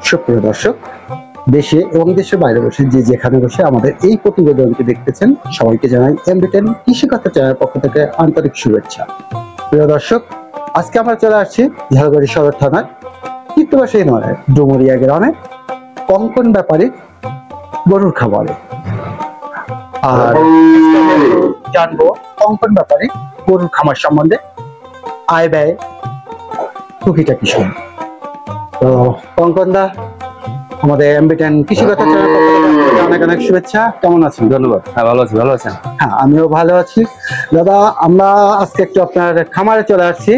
সুপ্রিয় দর্শক, দেশে এবং দেশের বাইরে বসে যে যেখানে বসে আমাদের এই প্রতিবেদনটি দেখতেছেন, সবাইকে জানাই এমবিটেন কৃষি কথা চ্যানেলের পক্ষ থেকে আন্তরিক শুভেচ্ছা। প্রিয় দর্শক, আজকে আমরা চলে আসছি ঝালকাঠি সদর থানার কৃত্তিবাসী নয় ডুমুরিয়া গ্রামে কঙ্কন ব্যাপারী গরুর খামারে। আর জানবো কঙ্কন ব্যাপারী গরুর খামার সম্বন্ধে, আয় ব্যয় টুকিটাকি শুন। তো কঙ্কন দা, আমাদের এমবিটেন কৃষি কথা চ্যানেল পক্ষ থেকে অনেক অনেক শুভেচ্ছা। কেমন আছেন? ধন্যবাদ। হ্যাঁ, ভালো আছি। ভালো আছেন? হ্যাঁ, আমিও ভালো আছি। দাদা, আমরা আজকে একটু আপনার খামারে চলে আসছি,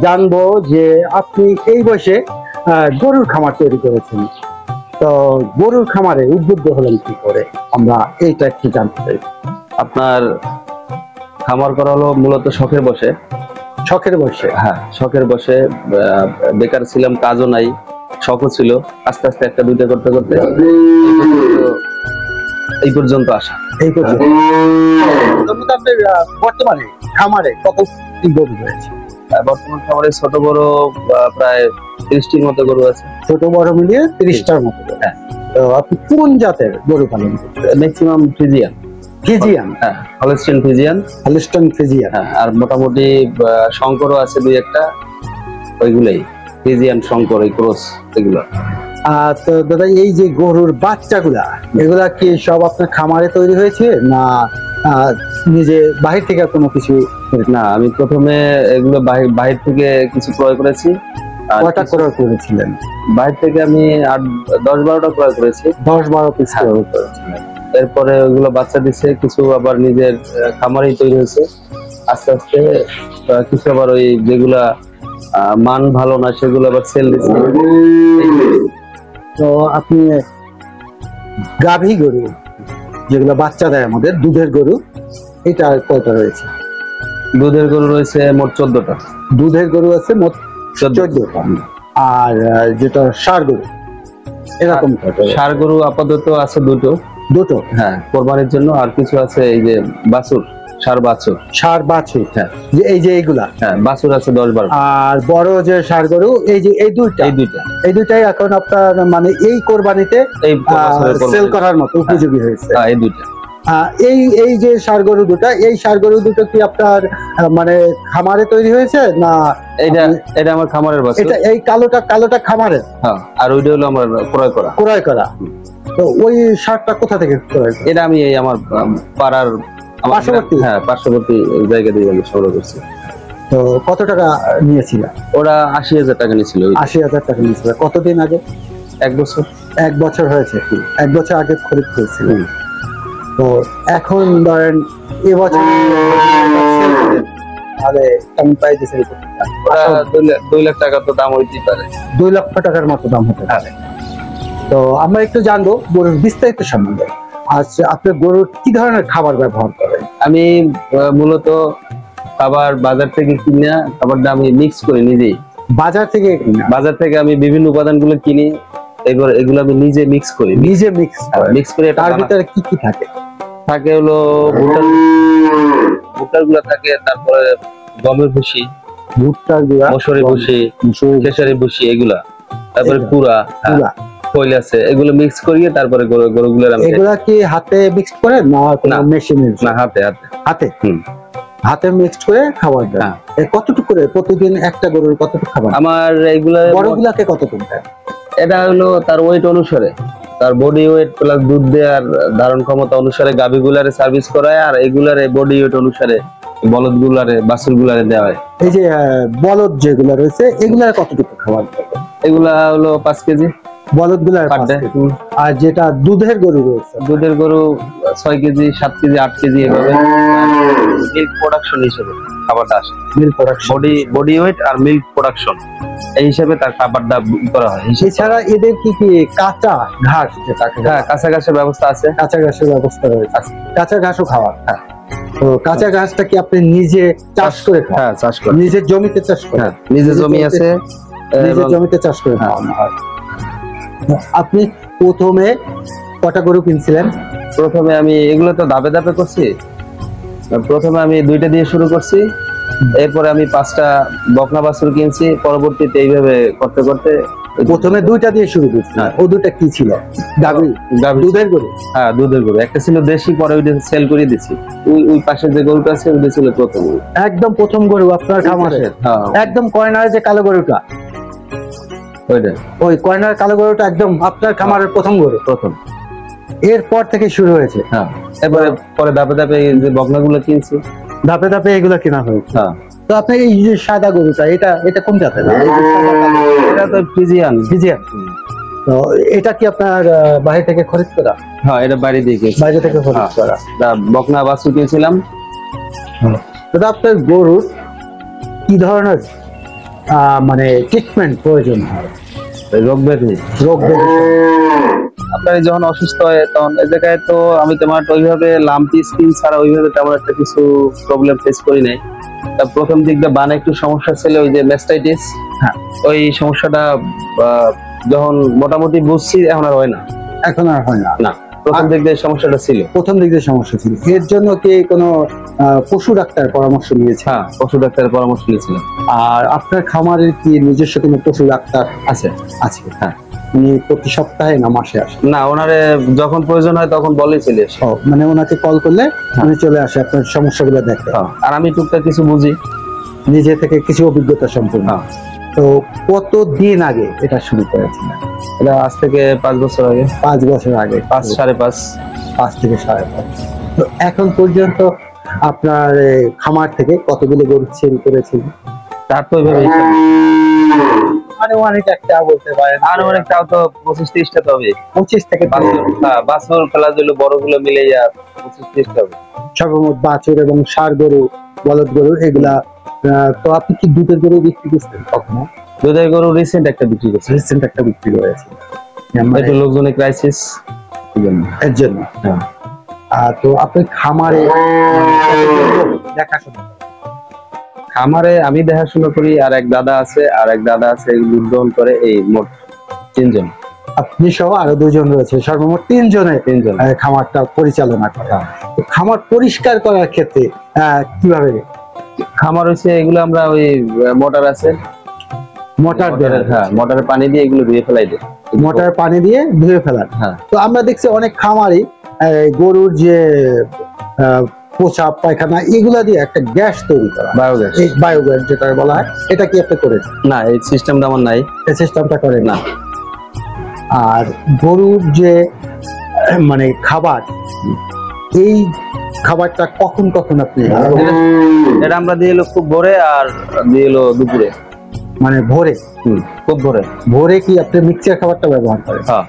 জানবো যে আপনি এই বয়সে গরুর খামার তৈরি করেছেন। তো গরুর খামারে উদ্বুদ্ধ হলেন কি করে, আমরা এইটা একটু জানতে চাই। আপনার খামার করা হলো মূলত শখের বসে। শখের বয়সে? হ্যাঁ, শখের বসে। বেকার ছিলাম, কাজও নাই, শখও ছিল। আস্তে আস্তে একটা দুইটা করতে করতে এই পর্যন্ত আসা। এই পর্যন্ত আপনার বর্তমানে খামারে কত গরু রয়েছে? বর্তমান খামারে ছোট বড় প্রায় 30টির মতো গরু আছে। ছোট বড় মিলিয়ে 30টার মতো। হ্যাঁ। তো আপনি কোন জাতের গরু পালন করছেন? Maximum Friesian. ফ্রিজিয়ান? হ্যাঁ, হলস্টাইন ফ্রিজিয়ান। Holstein Friesian. হ্যাঁ, আর মোটামুটি শঙ্করও আছে দুই একটা, ওইগুলাই ফ্রিজিয়ান শঙ্কর, এই ক্রস এগুলো। তো দাদা, এই যে গরুর বাচ্চাগুলা, এগুলা কি সব আপনার খামারে তৈরি হয়েছে না নিজে বাহির থেকে কোনো কিছু? না, আমি প্রথমে এগুলো বাহির থেকে কিছু ক্রয় করেছি। কয়টা ক্রয় করেছিলেন? বাহির থেকে আমি 10-12টা ক্রয় করেছি। 10-12 পিস ক্রয় করেছিলেন। এরপরে ওগুলো বাচ্চা দিচ্ছে, কিছু আবার নিজের খামারেই তৈরি হয়েছে। আস্তে আস্তে কিছু আবার ওই যেগুলা মান ভালো না সেগুলো আবার সেল দিচ্ছে। তো আপনি গাভী গরু যেগুলো বাচ্চা দেয় আমাদের, দুধের গরু, এটা কয়টা রয়েছে? দুধের গরু রয়েছে মোট 14টা। দুধের গরু আছে মোট 14টা। আর যেটা ষাঁড় গরু, এরকম ষাঁড় গরু আপাতত আছে দুটো। হ্যাঁ, কোরবানির জন্য। আর কিছু আছে এই যে বাছুর, ষাঁড় বাছুর। হ্যাঁ, যে এই যে এইগুলা। হ্যাঁ, বাছুর আছে 10-12। আর বড় যে ষাঁড় গরু, এই যে এই দুইটাই এখন আপনার মানে এই কোরবানিতে সেল করার মতো উপযোগী হয়েছে। এই দুইটা। এই যে ষাঁড় গরু দুটো, এই ষাঁড় গরু দুটো কি আপনার মানে খামারে তৈরি হয়েছে না? এটা আমার খামারের বাছুর। এটা এই কালোটা খামারে? হ্যাঁ, আর ওইটা হলো আমার ক্রয় করা। তো ওই ষাঁড়টা কোথা থেকে ক্রয় করা? এটা আমি এই আমার পাড়ার পার্শ্ববর্তী? হ্যাঁ, পার্শ্ববর্তী জায়গা দিয়ে আমি সংগ্রহ করছি। তো কত টাকা নিয়েছিল? ওরা 80,000 টাকা নিয়েছিল। 80,000 টাকা নিয়েছিল। কতদিন আগে? 1 বছর। 1 বছর হয়েছে। 1 বছর আগে খরিদ করেছিল। তো এখন ধরেন এবছর তাহলে কেমন প্রাইস দিচ্ছে? 2 লাখ টাকা তো দাম হইতেই পারে। 2 লক্ষ টাকার মতো দাম হতে পারে। তো আমরা একটু জানবো গরুর বিস্তারিত সম্বন্ধে। আচ্ছা, আপনি গরুর কি ধরনের খাবার ব্যবহার করেন? আমি মূলত খাবার বাজার থেকে কিনে, খাবারটা আমি মিক্স করি নিজেই। বাজার থেকে আমি বিভিন্ন উপাদানগুলো কিনি, এবার এগুলো আমি নিজে মিক্স করি। মিক্স করে তার ভিতরে কি কি থাকে? হলো ভুট্টার গুলা থাকে, তারপরে গমের ভুসি, ভুট্টার গুঁড়া, মসুরি ভুসি, খেসারি ভুসি, এগুলা, তারপরে কুড়া, খৈল আছে, এগুলো মিক্স করিয়ে তারপরে গরুগুলোর আমি। এগুলা কি হাতে মিক্স করে না কোনো মেশিনে? না, হাতে। হাতে মিক্সড করে খাবার দেন। কতটুকু করে প্রতিদিন একটা গরুর কতটুকু খাবার? আমার এগুলা বড়গুলাকে কতটুকু দেন? এটা হলো তার ওয়েট অনুসারে, তার বডি ওয়েট প্লাস দুধ দেওয়ার ধারণ ক্ষমতা অনুসারে গাভীগুলারে সার্ভিস করায়, আর এগুলারে বডি ওয়েট অনুসারে বলদ গুলারে, বাছুর গুলারে দেওয়া হয়। এই যে বলদ যেগুলা রয়েছে, এগুলার কতটুকু খাবার? এগুলা হলো 5 কেজি বলদ গুলার। আর যেটা দুধের গরু রয়েছে, দুধের গরু 6 কেজি, 7 কেজি, 8 কেজি, এভাবে মিল্ক প্রোডাকশন হিসেবে খাবারটা আসে। মিল্ক প্রোডাকশন, বডি ওয়েট আর মিল্ক প্রোডাকশন, এই হিসেবে তার খাবারটা করা হয়। এছাড়া এদের কি কাঁচা ঘাস, হ্যাঁ, কাঁচা ঘাসের ব্যবস্থা আছে। কাঁচা ঘাসের ব্যবস্থা রয়েছে। কাঁচা ঘাসও খাওয়ার? হ্যাঁ। তো কাঁচা ঘাসটা কি আপনি নিজে চাষ করে? হ্যাঁ, চাষ করে। নিজের জমিতে চাষ করে? হ্যাঁ, নিজের জমি আছে। নিজের জমিতে চাষ করে খাওয়ানো হয়। আপনি প্রথমে কটা গরু কিনছিলেন? প্রথমে আমি এগুলো তো ধাপে ধাপে করছি। প্রথমে আমি 2টা দিয়ে শুরু করছি, এরপরে আমি 5টা বকনা বাছুর কিনছি, পরবর্তীতে এইভাবে করতে করতে প্রথমে 2টা দিয়ে শুরু করছি। হ্যাঁ। ও 2টা কি ছিল? গাভী? গাভী। দুধের গরু? হ্যাঁ, দুধের গরু। একটা ছিল দেশি, পরে ওইটা সেল করে দিছি। ওই পাশে যে গরুটা আছে ওইটা ছিল প্রথম। একদম প্রথম গরু আপনার খামারে? হ্যাঁ, একদম কর্নারে যে কালো গরুটা, ওইটা ওই কর্নার কালো গরুটা একদম আপনার খামারের প্রথম গরু? প্রথম। এরপর থেকে শুরু হয়েছে? হ্যাঁ, এরপরে পরে ধাপে ধাপে এই যে বকনাগুলো কিনছি। ধাপে ধাপে এগুলো কেনা হয়েছে। হ্যাঁ। তো আপনি এই যে সাদা গরুটা, এটা কোন জাতের? এই যে সাদা কালো, এটা তো ফ্রিজিয়ান। ফ্রিজিয়ান। তো এটা কি আপনার বাইরে থেকে খরিদ করা? হ্যাঁ, এটা বাইরে দিয়ে কিনছি। বাইরে থেকে খরিদ হ্যাঁ। করা। বকনা বাছুর কিনছিলাম। দাদা আপনার গরুর কি ধরনের মানে ট্রিটমেন্ট প্রয়োজন হয়? রোগ ব্যাধি রোগ ব্যাধি আপনার যখন অসুস্থ হয় তখন এই জায়গায় তো আমি তোমার ওইভাবে লাম্পি স্কিন ছাড়া ওইভাবে তেমন একটা কিছু প্রবলেম ফেস করি নাই। তা প্রথম দিকটা বানে একটু সমস্যা ছিল, ওই যে ম্যাস্টাইটিস। হ্যাঁ। ওই সমস্যাটা যখন মোটামুটি বুঝছি এখন আর হয় না। এখন আর হয় না? না, প্রথম দিক দিয়ে সমস্যাটা ছিল। প্রথম দিক দিয়ে সমস্যা ছিল। এর জন্য কি কোনো পশু ডাক্তার পরামর্শ নিয়েছে? হ্যাঁ, পশু ডাক্তারের পরামর্শ নিয়েছিলাম। আর আপনার খামারের কি নিজস্ব কোনো পশু ডাক্তার আছে? আছে। হ্যাঁ। উনি প্রতি সপ্তাহে না মাসে আসে? না, ওনারে যখন প্রয়োজন হয় তখন বলেই চলে আসে। মানে ওনাকে কল করলে উনি চলে আসে আপনার সমস্যাগুলো দেখতে। আর আমি টুকটাক কিছু বুঝি নিজে থেকে, কিছু অভিজ্ঞতা সম্পূর্ণ। হ্যাঁ। তো কতদিন আগে এটা শুরু করেছিলেন? এটা আজ থেকে 5 বছর আগে। 5 বছর আগে? 5 5.5। 5 থেকে 5.5। তো এখন পর্যন্ত আপনার খামার থেকে কতগুলো গরু সেল করেছিলেন? তার তো ওইভাবে হিসাব নেই। আনুমানিক একটা বলতে পারেন? আনুমানিকটাও তো 25-30টা তো হবে। 25 থেকে 30। হ্যাঁ, বাছুর প্লাস হলো বড়গুলো মিলে 25-30টা হবে। সর্বমোট বাছুর এবং ষাঁড় গরু, বলদ গরু এগুলা। তো আপনি কি দুধের গরু বিক্রি করছেন কখনো? দুধের গরু রিসেন্ট একটা বিক্রি করছে। রিসেন্ট একটা বিক্রি করেছে? একটু লোকজনের ক্রাইসিস এর জন্য। হ্যাঁ। তো আপনি খামারে দেখাশোনা? খামারে আমি দেখাশোনা করি, আর এক দাদা আছে দুধ দহন করে। এই মোট 3 জন। আপনি সহ আরো 2 জন রয়েছে, সর্বমোট 3 জনে খামারটা পরিচালনা করে। তো খামার পরিষ্কার করার ক্ষেত্রে কিভাবে? খামার হচ্ছে এগুলো আমরা ওই মোটর আছে, মোটর দিয়ে? হ্যাঁ, মোটরের পানি দিয়ে এগুলো ধুয়ে ফেলাই দেয়। মোটর পানি দিয়ে ধুয়ে ফেলার? হ্যাঁ। তো আমরা দেখছি অনেক খামারই গরুর যে পোশাক পায়খানা এগুলা দিয়ে একটা গ্যাস তৈরি করা, বায়োগ্যাস। এই বায়োগ্যাস যেটা বলা হয়, এটা কি আপনি করেছেন? না, এই সিস্টেমটা আমার নাই। এই সিস্টেমটা করেন না। আর গরুর যে মানে খাবার, এই খাবারটা কখন কখন আপনি? এটা আমরা দিয়ে এলো খুব ভোরে, আর দিয়ে এলো দুপুরে। মানে ভোরে? খুব ভোরে। ভোরে কি আপনি মিক্সচার খাবারটা ব্যবহার করেন? হ্যাঁ,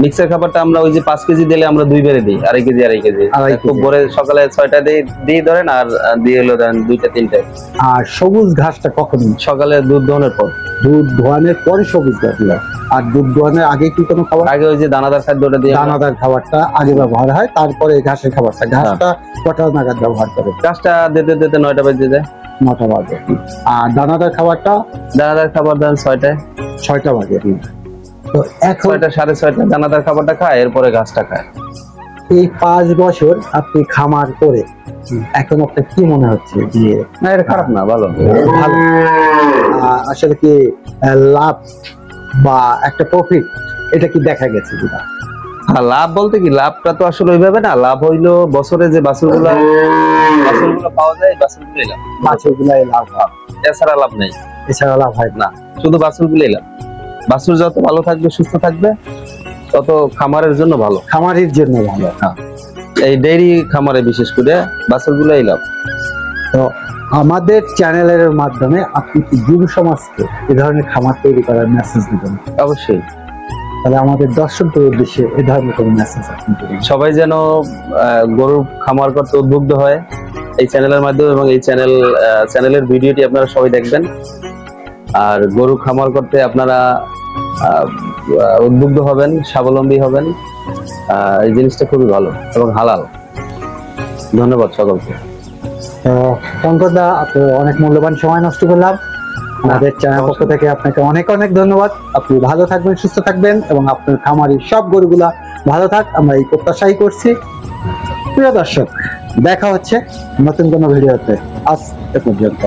মিক্সার খাবারটা আমরা ওই যে 5 কেজি দিলে আমরা 2 বেড়ে দিই, 2.5 কেজি 2.5 কেজি। খুব ভোরে সকালে 6টা দিয়ে ধরেন, আর দিয়ে এলো ধরেন 2টা 3টায়। আর সবুজ ঘাসটা কখন? সকালে দুধ দহনের পর। দুধ দোয়ানোর পরে সবুজ ঘাস? আর দুধ দোয়ানোর আগে কি কোনো খাবার? আগে ওই যে দানাদার খাদ্যটা দিয়ে। দানাদার খাবারটা আগে ব্যবহার হয়, তারপরে ঘাসের খাবারটা। ঘাসটা কটা নাগাদ ব্যবহার করে? ঘাসটা দিতে 9টা বেজে যায়। 9টা বাজে। আর দানাদার খাবারটা? দানাদার খাবার দেন 6টায়। 6টা বাজে। তো এখন 6টা 6:30 দানাদার খাবারটা খায়, এরপরে ঘাসটা খায়। এই 5 বছর আপনি খামার করে এখন আপনার কি মনে হচ্ছে যে? না, এটা খারাপ না, ভালো। ভালো। আসলে কি লাভ বা একটা প্রফিট এটা কি দেখা গেছে কিনা? লাভ বলতে কি, লাভটা তো আসলে ওইভাবে না। লাভ হইলো বছরে যে বাছুরগুলো পাওয়া যায়, বাছুরগুলোই লাভ। বাছুরগুলাই লাভ হয়, এছাড়া লাভ নেই। এছাড়া লাভ হয় না, শুধু বাছুরগুলোই লাভ। বাছুর যত ভালো থাকবে, সুস্থ থাকবে, তত খামারের জন্য ভালো। খামারের জন্য ভালো। এই ডেইরি খামারে বিশেষ করে বাছুরগুলোই লাভ। তো আমাদের চ্যানেলের মাধ্যমে আপনি কি যুব সমাজকে এই ধরনের খামার তৈরি করার মেসেজ দিবেন? অবশ্যই। তাহলে আমাদের দর্শকদের উদ্দেশ্যে এই ধরনের কোনো মেসেজ আপনি দিবেন? সবাই যেন গরুর খামার করতে উদ্বুদ্ধ হয় এই চ্যানেলের মাধ্যমে, এবং এই চ্যানেলের ভিডিওটি আপনারা সবাই দেখবেন। আর গরু খামার করতে আপনারা উদ্বুদ্ধ হবেন, স্বাবলম্বী হবেন। এই জিনিসটা খুবই ভালো এবং হালাল। ধন্যবাদ সকলকে। পঙ্কজ দা, আপনার অনেক মূল্যবান সময় নষ্ট করলাম। আমাদের চ্যানেল পক্ষ থেকে আপনাকে অনেক অনেক ধন্যবাদ। আপনি ভালো থাকবেন, সুস্থ থাকবেন এবং আপনার খামারি সব গরুগুলা ভালো থাক, আমরা এই প্রত্যাশাই করছি। প্রিয় দর্শক, দেখা হচ্ছে নতুন কোনো ভিডিওতে। আজ এ পর্যন্ত।